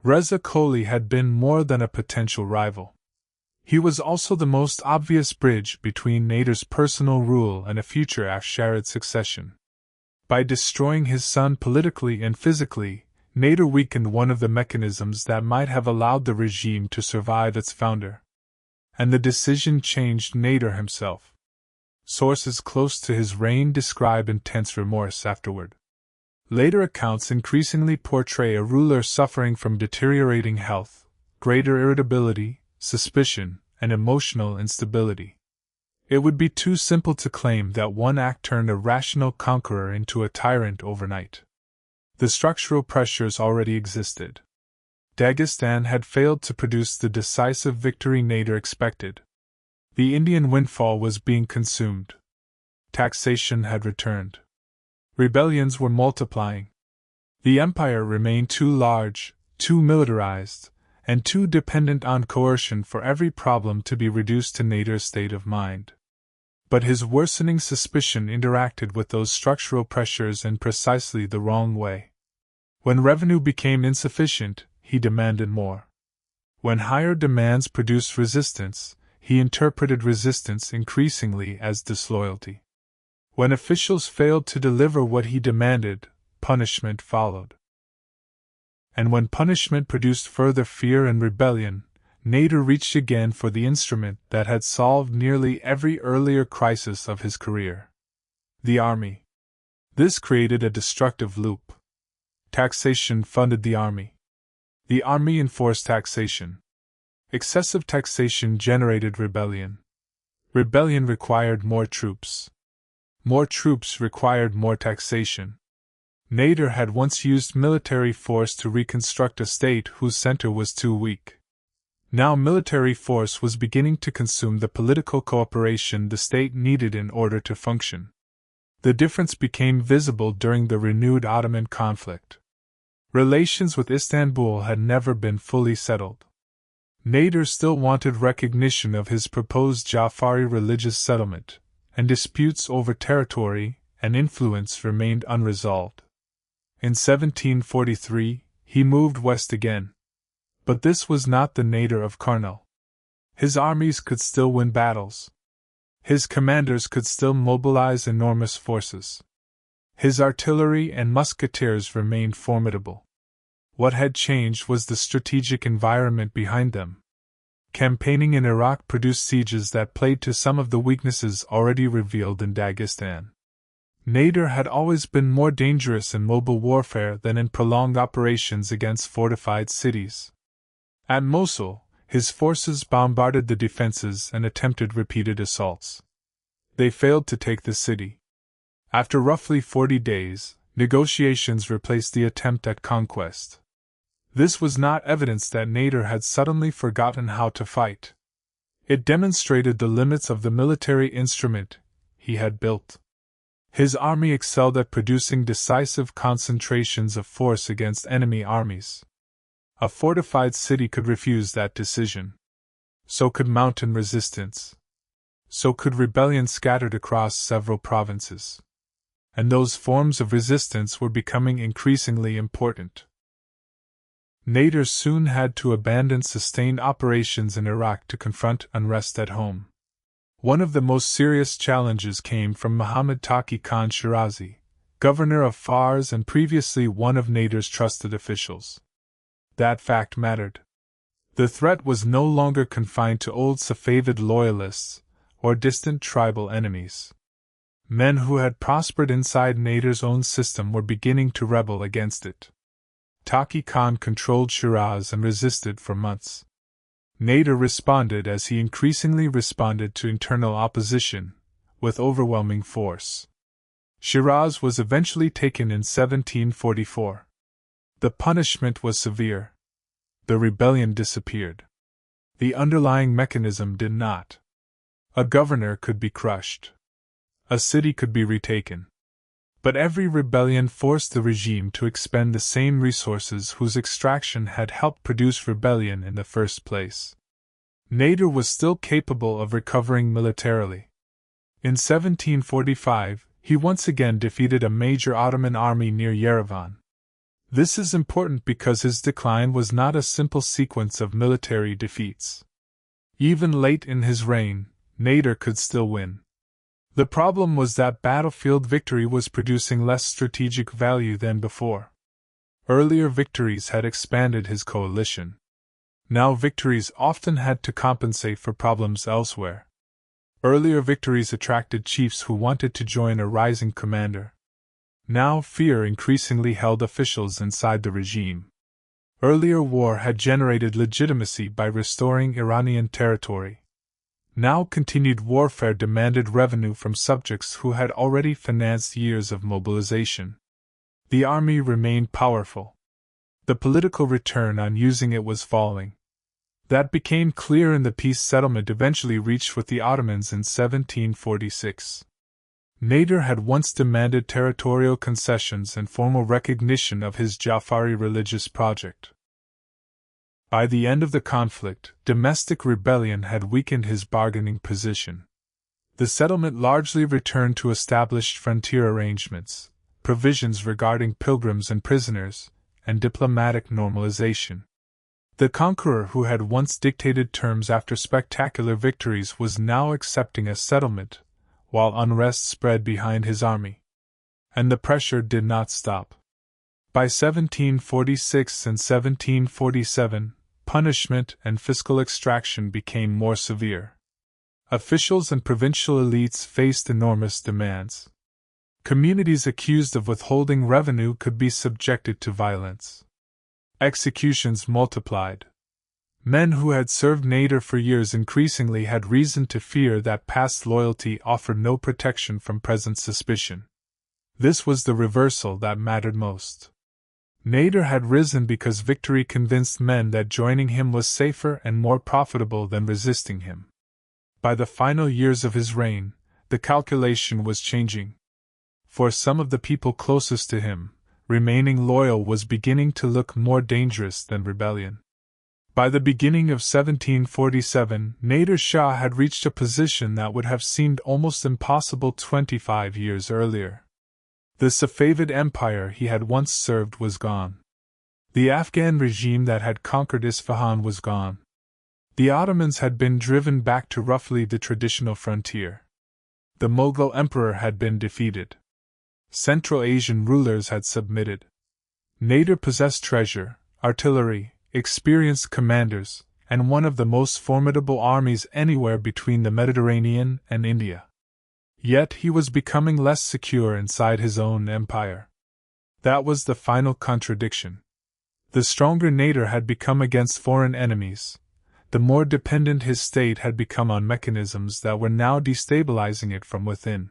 S1: Reza Koli had been more than a potential rival. He was also the most obvious bridge between Nader's personal rule and a future Afsharid succession. By destroying his son politically and physically, Nader weakened one of the mechanisms that might have allowed the regime to survive its founder. And the decision changed Nader himself. Sources close to his reign describe intense remorse afterward. Later accounts increasingly portray a ruler suffering from deteriorating health, greater irritability, suspicion, and emotional instability. It would be too simple to claim that one act turned a rational conqueror into a tyrant overnight. The structural pressures already existed. Dagestan had failed to produce the decisive victory Nader expected. The Indian windfall was being consumed. Taxation had returned. Rebellions were multiplying. The empire remained too large, too militarized, and too dependent on coercion for every problem to be reduced to Nader's state of mind. But his worsening suspicion interacted with those structural pressures in precisely the wrong way. When revenue became insufficient, he demanded more. When higher demands produced resistance, he interpreted resistance increasingly as disloyalty. When officials failed to deliver what he demanded, punishment followed. And when punishment produced further fear and rebellion, Nader reached again for the instrument that had solved nearly every earlier crisis of his career: the army. This created a destructive loop. Taxation funded the army. The army enforced taxation. Excessive taxation generated rebellion. Rebellion required more troops. More troops required more taxation. Nader had once used military force to reconstruct a state whose center was too weak. Now military force was beginning to consume the political cooperation the state needed in order to function. The difference became visible during the renewed Ottoman conflict. Relations with Istanbul had never been fully settled. Nader still wanted recognition of his proposed Jafari religious settlement, and disputes over territory and influence remained unresolved. In 1743, he moved west again. But this was not the Nader of Karnal. His armies could still win battles. His commanders could still mobilize enormous forces. His artillery and musketeers remained formidable. What had changed was the strategic environment behind them. Campaigning in Iraq produced sieges that played to some of the weaknesses already revealed in Dagestan. Nader had always been more dangerous in mobile warfare than in prolonged operations against fortified cities. At Mosul, his forces bombarded the defenses and attempted repeated assaults. They failed to take the city. After roughly 40 days, negotiations replaced the attempt at conquest. This was not evidence that Nader had suddenly forgotten how to fight. It demonstrated the limits of the military instrument he had built. His army excelled at producing decisive concentrations of force against enemy armies. A fortified city could refuse that decision. So could mountain resistance. So could rebellion scattered across several provinces. And those forms of resistance were becoming increasingly important. Nader soon had to abandon sustained operations in Iraq to confront unrest at home. One of the most serious challenges came from Muhammad Taqi Khan Shirazi, governor of Fars and previously one of Nader's trusted officials. That fact mattered. The threat was no longer confined to old Safavid loyalists or distant tribal enemies. Men who had prospered inside Nader's own system were beginning to rebel against it. Taqi Khan controlled Shiraz and resisted for months. Nader responded as he increasingly responded to internal opposition, with overwhelming force. Shiraz was eventually taken in 1744. The punishment was severe. The rebellion disappeared. The underlying mechanism did not. A governor could be crushed. A city could be retaken. But every rebellion forced the regime to expend the same resources whose extraction had helped produce rebellion in the first place. Nader was still capable of recovering militarily. In 1745, he once again defeated a major Ottoman army near Yerevan. This is important because his decline was not a simple sequence of military defeats. Even late in his reign, Nader could still win. The problem was that battlefield victory was producing less strategic value than before. Earlier victories had expanded his coalition. Now victories often had to compensate for problems elsewhere. Earlier victories attracted chiefs who wanted to join a rising commander. Now fear increasingly held officials inside the regime. Earlier war had generated legitimacy by restoring Iranian territory. Now continued warfare demanded revenue from subjects who had already financed years of mobilization. The army remained powerful. The political return on using it was falling. That became clear in the peace settlement eventually reached with the Ottomans in 1746. Nader had once demanded territorial concessions and formal recognition of his Jafari religious project. By the end of the conflict, domestic rebellion had weakened his bargaining position. The settlement largely returned to established frontier arrangements, provisions regarding pilgrims and prisoners, and diplomatic normalization. The conqueror who had once dictated terms after spectacular victories was now accepting a settlement, while unrest spread behind his army. And the pressure did not stop. By 1746 and 1747, punishment and fiscal extraction became more severe. Officials and provincial elites faced enormous demands. Communities accused of withholding revenue could be subjected to violence. Executions multiplied. Men who had served Nader for years increasingly had reason to fear that past loyalty offered no protection from present suspicion. This was the reversal that mattered most. Nader had risen because victory convinced men that joining him was safer and more profitable than resisting him. By the final years of his reign, the calculation was changing. For some of the people closest to him, remaining loyal was beginning to look more dangerous than rebellion. By the beginning of 1747, Nader Shah had reached a position that would have seemed almost impossible 25 years earlier. The Safavid empire he had once served was gone. The Afghan regime that had conquered Isfahan was gone. The Ottomans had been driven back to roughly the traditional frontier. The Mughal emperor had been defeated. Central Asian rulers had submitted. Nader possessed treasure, artillery, experienced commanders, and one of the most formidable armies anywhere between the Mediterranean and India. Yet he was becoming less secure inside his own empire. That was the final contradiction. The stronger Nader had become against foreign enemies. The more dependent his state had become on mechanisms that were now destabilizing it from within.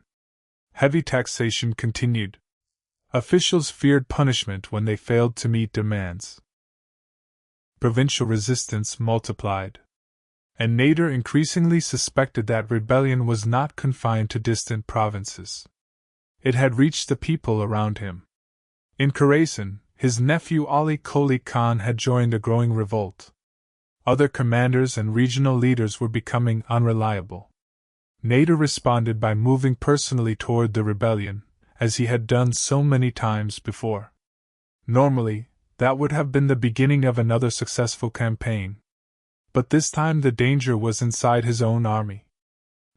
S1: Heavy taxation continued. Officials feared punishment when they failed to meet demands. Provincial resistance multiplied. And Nader increasingly suspected that rebellion was not confined to distant provinces. It had reached the people around him. In Khorasan, his nephew Ali Qoli Khan had joined a growing revolt. Other commanders and regional leaders were becoming unreliable. Nader responded by moving personally toward the rebellion, as he had done so many times before. Normally, that would have been the beginning of another successful campaign. But this time the danger was inside his own army.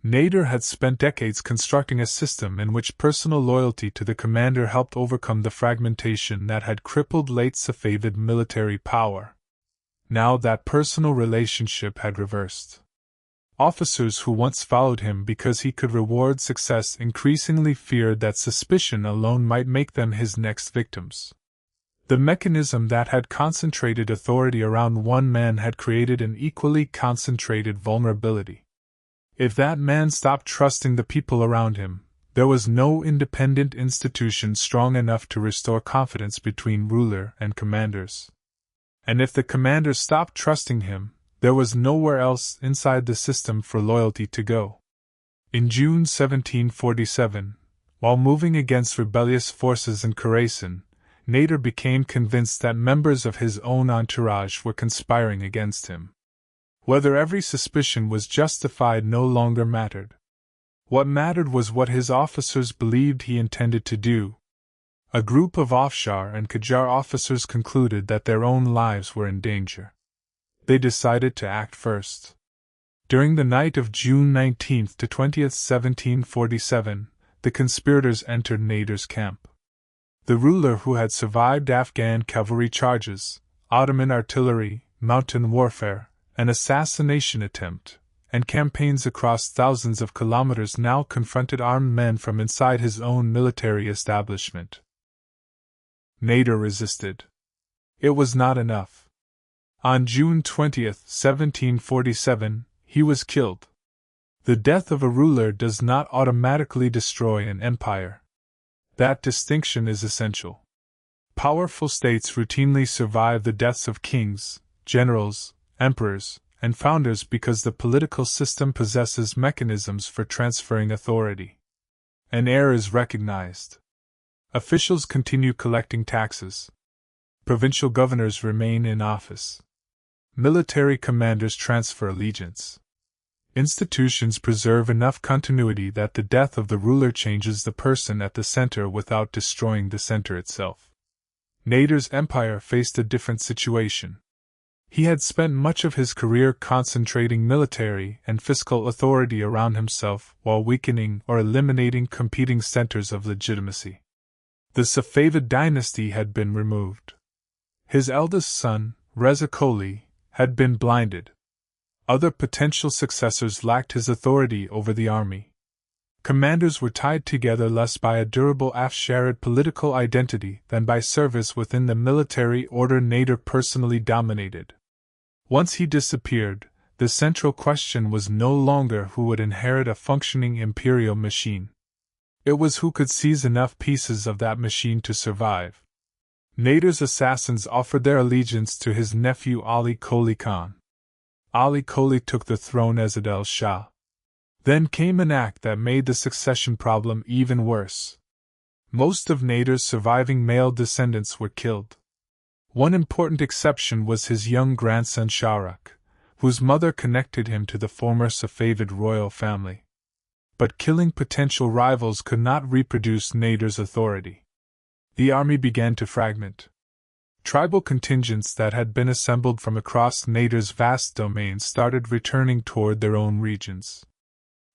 S1: Nader had spent decades constructing a system in which personal loyalty to the commander helped overcome the fragmentation that had crippled late Safavid military power. Now that personal relationship had reversed. Officers who once followed him because he could reward success increasingly feared that suspicion alone might make them his next victims. The mechanism that had concentrated authority around one man had created an equally concentrated vulnerability. If that man stopped trusting the people around him, there was no independent institution strong enough to restore confidence between ruler and commanders. And if the commander stopped trusting him, there was nowhere else inside the system for loyalty to go. In June 1747, while moving against rebellious forces in Khorasan, Nader became convinced that members of his own entourage were conspiring against him. Whether every suspicion was justified no longer mattered. What mattered was what his officers believed he intended to do. A group of Afshar and Qajar officers concluded that their own lives were in danger. They decided to act first. During the night of June 19 to 20th, 1747, the conspirators entered Nader's camp. The ruler, who had survived Afghan cavalry charges, Ottoman artillery, mountain warfare, an assassination attempt, and campaigns across thousands of kilometers, now confronted armed men from inside his own military establishment. Nader resisted. It was not enough. On June 20, 1747, he was killed. The death of a ruler does not automatically destroy an empire. That distinction is essential. Powerful states routinely survive the deaths of kings, generals, emperors, and founders because the political system possesses mechanisms for transferring authority. An heir is recognized. Officials continue collecting taxes. Provincial governors remain in office. Military commanders transfer allegiance. Institutions preserve enough continuity that the death of the ruler changes the person at the center without destroying the center itself. Nader's empire faced a different situation. He had spent much of his career concentrating military and fiscal authority around himself while weakening or eliminating competing centers of legitimacy. The Safavid dynasty had been removed. His eldest son, Reza Kohli, had been blinded. Other potential successors lacked his authority over the army. Commanders were tied together less by a durable Afsharid political identity than by service within the military order Nader personally dominated. Once he disappeared, the central question was no longer who would inherit a functioning imperial machine. It was who could seize enough pieces of that machine to survive. Nader's assassins offered their allegiance to his nephew Ali Kohli Khan. Ali Kohli took the throne as Nader Shah. Then came an act that made the succession problem even worse. Most of Nader's surviving male descendants were killed. One important exception was his young grandson Shahrukh, whose mother connected him to the former Safavid royal family. But killing potential rivals could not reproduce Nader's authority. The army began to fragment. Tribal contingents that had been assembled from across Nader's vast domain started returning toward their own regions.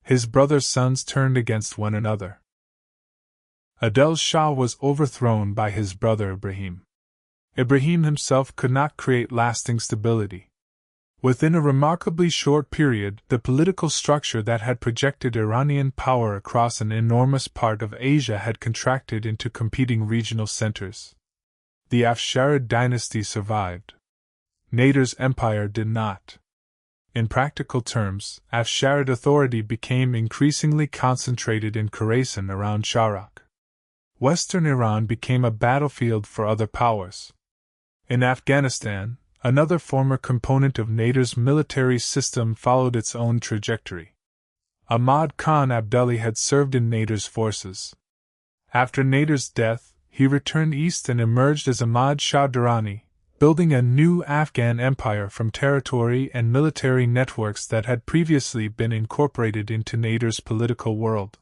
S1: His brother's sons turned against one another. Nader Shah was overthrown by his brother Ibrahim. Ibrahim himself could not create lasting stability. Within a remarkably short period, the political structure that had projected Iranian power across an enormous part of Asia had contracted into competing regional centers. The Afsharid dynasty survived. Nader's empire did not. In practical terms, Afsharid authority became increasingly concentrated in Khorasan around Shahrukh. Western Iran became a battlefield for other powers. In Afghanistan, another former component of Nader's military system followed its own trajectory. Ahmad Khan Abdali had served in Nader's forces. After Nader's death, he returned east and emerged as Ahmad Shah Durrani, building a new Afghan empire from territory and military networks that had previously been incorporated into Nader's political world.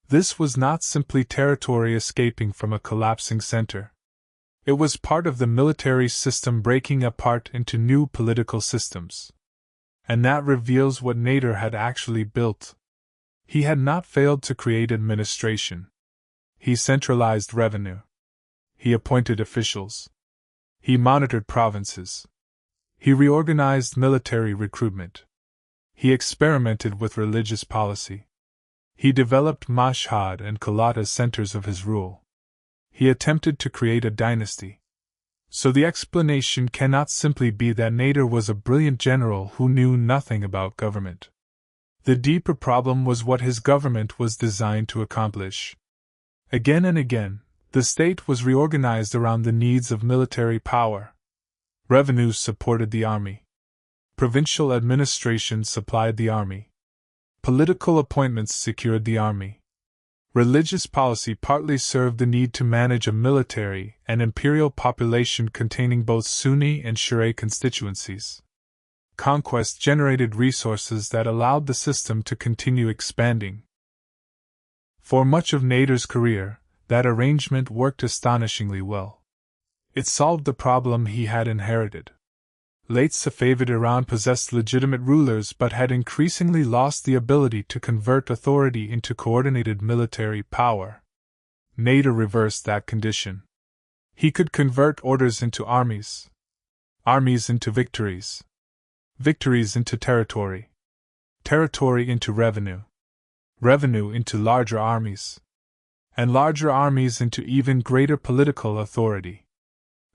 S1: This was not simply territory escaping from a collapsing center. It was part of the military system breaking apart into new political systems. And that reveals what Nader had actually built. He had not failed to create administration. He centralized revenue. He appointed officials. He monitored provinces. He reorganized military recruitment. He experimented with religious policy. He developed Mashhad and Kalat as centers of his rule. He attempted to create a dynasty. So the explanation cannot simply be that Nader was a brilliant general who knew nothing about government. The deeper problem was what his government was designed to accomplish. Again and again, the state was reorganized around the needs of military power. Revenues supported the army. Provincial administration supplied the army. Political appointments secured the army. Religious policy partly served the need to manage a military and imperial population containing both Sunni and Shia constituencies. Conquest generated resources that allowed the system to continue expanding. For much of Nader's career, that arrangement worked astonishingly well. It solved the problem he had inherited. Late Safavid Iran possessed legitimate rulers but had increasingly lost the ability to convert authority into coordinated military power. Nader reversed that condition. He could convert orders into armies, armies into victories, victories into territory, territory into revenue, revenue into larger armies, and larger armies into even greater political authority.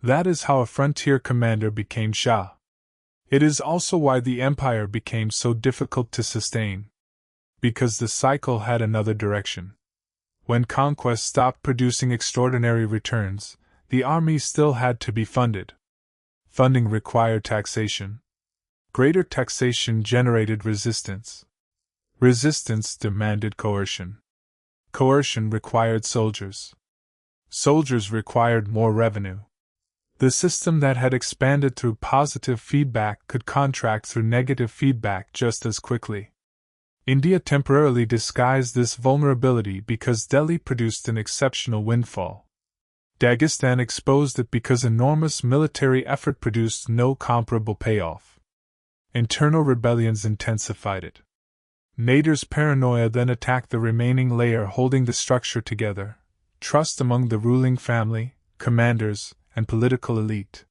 S1: That is how a frontier commander became Shah. It is also why the empire became so difficult to sustain. Because the cycle had another direction. When conquest stopped producing extraordinary returns, the army still had to be funded. Funding required taxation. Greater taxation generated resistance. Resistance demanded coercion. Coercion required soldiers. Soldiers required more revenue. The system that had expanded through positive feedback could contract through negative feedback just as quickly. India temporarily disguised this vulnerability because Delhi produced an exceptional windfall. Dagestan exposed it because enormous military effort produced no comparable payoff. Internal rebellions intensified it. Nader's paranoia then attacked the remaining layer holding the structure together: trust among the ruling family, commanders, and political elite.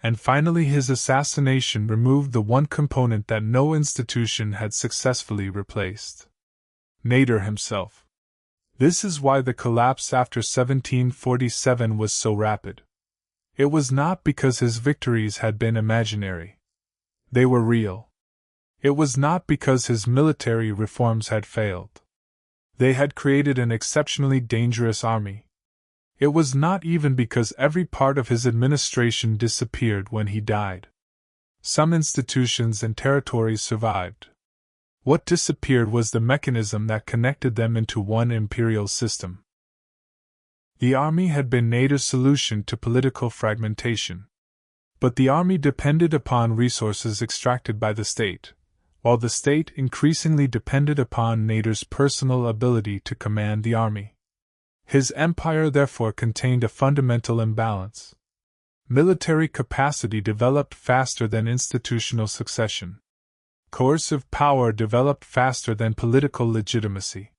S1: And finally, his assassination removed the one component that no institution had successfully replaced: Nader himself. This is why the collapse after 1747 was so rapid. It was not because his victories had been imaginary. They were real. It was not because his military reforms had failed. They had created an exceptionally dangerous army. It was not even because every part of his administration disappeared when he died. Some institutions and territories survived. What disappeared was the mechanism that connected them into one imperial system. The army had been Nader's solution to political fragmentation. But the army depended upon resources extracted by the state, while the state increasingly depended upon Nader's personal ability to command the army. His empire therefore contained a fundamental imbalance. Military capacity developed faster than institutional succession. Coercive power developed faster than political legitimacy.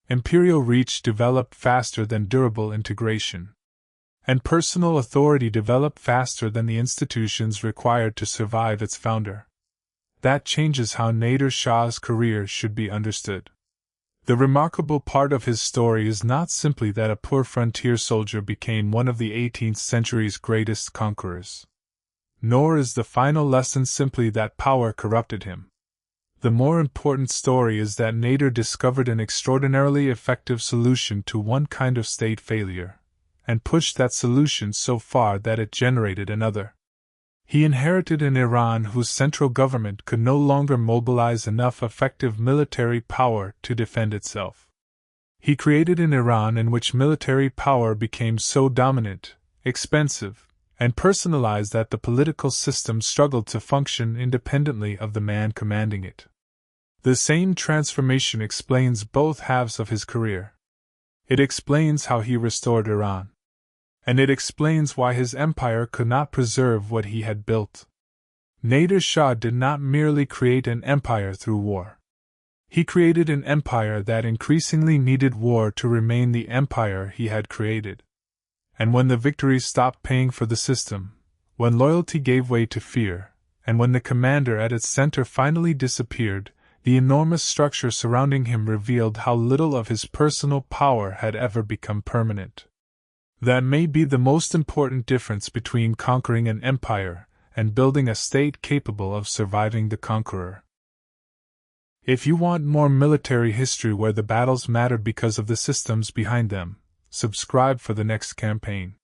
S1: Imperial reach developed faster than durable integration. And personal authority developed faster than the institutions required to survive its founder. That changes how Nader Shah's career should be understood. The remarkable part of his story is not simply that a poor frontier soldier became one of the 18th century's greatest conquerors. Nor is the final lesson simply that power corrupted him. The more important story is that Nader discovered an extraordinarily effective solution to one kind of state failure, and pushed that solution so far that it generated another. He inherited an Iran whose central government could no longer mobilize enough effective military power to defend itself. He created an Iran in which military power became so dominant, expensive, and personalized that the political system struggled to function independently of the man commanding it. The same transformation explains both halves of his career. It explains how he restored Iran. And it explains why his empire could not preserve what he had built. Nader Shah did not merely create an empire through war. He created an empire that increasingly needed war to remain the empire he had created. And when the victories stopped paying for the system, when loyalty gave way to fear, and when the commander at its center finally disappeared, the enormous structure surrounding him revealed how little of his personal power had ever become permanent. That may be the most important difference between conquering an empire and building a state capable of surviving the conqueror. If you want more military history where the battles mattered because of the systems behind them, subscribe for the next campaign.